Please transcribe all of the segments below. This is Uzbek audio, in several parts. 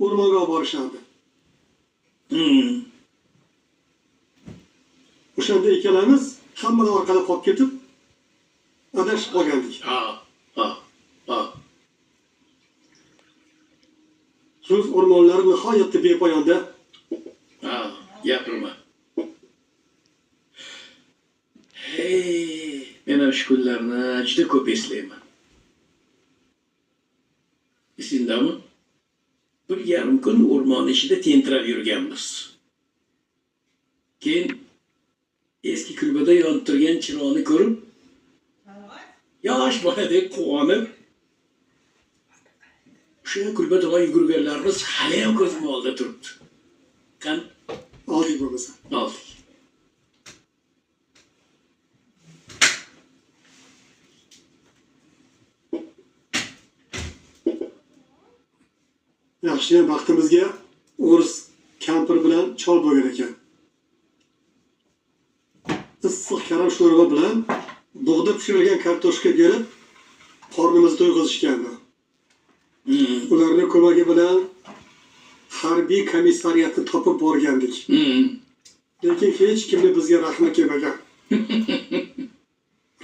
o'rmonga olib borishardi. O'shanda ikkalamiz hammadan orqada qolib ketib, adashib qolgandik. So'z o'rmonlari nihoyatda bepoyonda. Gapirma. Men shu kunlarni juda ko'p eslayman. Esingdami? 1,5 kun o'rmon ichida tentirab yurganmiz. Keyin eski kulbada yonib turgan chiroqni ko'rib, yosh boladek quvonib, o'sha kulba tomon yugurganlarimiz hali ham ko'zim oldida turibdi. Qan oldik bo'lmasa. Oldik. Yaxshiyam baxtimizga o'ris kampir bilan chol bo'lgan ekan. Issiq karam sho'rva bilan bug'da pishirilgan kartoshka berib, qornimizni to'yg'izishgandi. Ularning ko'magi bilan harbiy komissariyatni topib borgandik. Lekin hech kimni bizga rahmi kelmagan.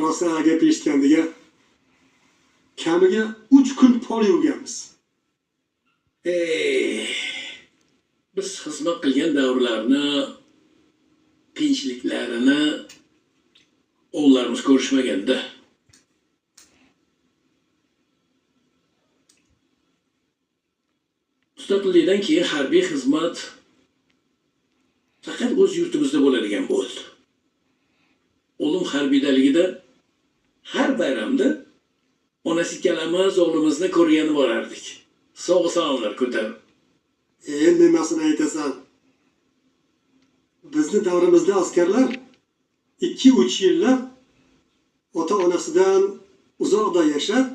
Rosa gap eshitgandiga kamiga 3 kun pol yurganmiz. Biz xizmat qilgan davrlarni, qiyinchiliklarini o'g'illarimiz ko'rishmaganda. Mustaqillikdan keyin harbiy xizmat faqat o'z yurtimizda bo'ladigan bo'ldi. O'g'lim harbiydaligida har bayramda onasi ikkalamiz o'g'limizni ko'rgani borardik. Sog' salomlar ko'tarib. Nimasini aytasan? Bizni davrimizda askarlar 2-3 yillar ota-onasidan uzoqda yashab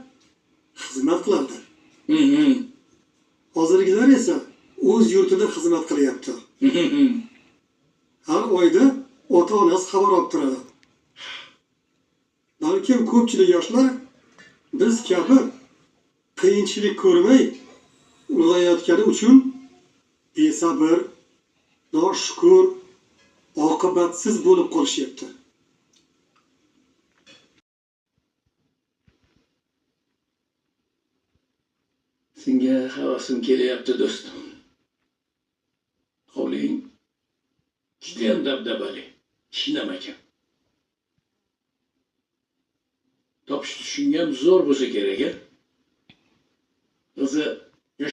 xizmat qilardi. Hozirgilar esa o'z yurtida xizmat qilyapti. Har oyda ota-onasi xabar olib turadi. Balkim ko'pchilik yoshlar biz kabi qiyinchilik ko'rmay ulg'ayayotgani uchun besabr, noshukur, oqibatsiz bo'lib qolishyapti. Senga havasim kelyapti do'stim. Hovling judayam dabdabali, shinamakan. Topish tushungam zo'r bo'lsa kerak-a? O'zi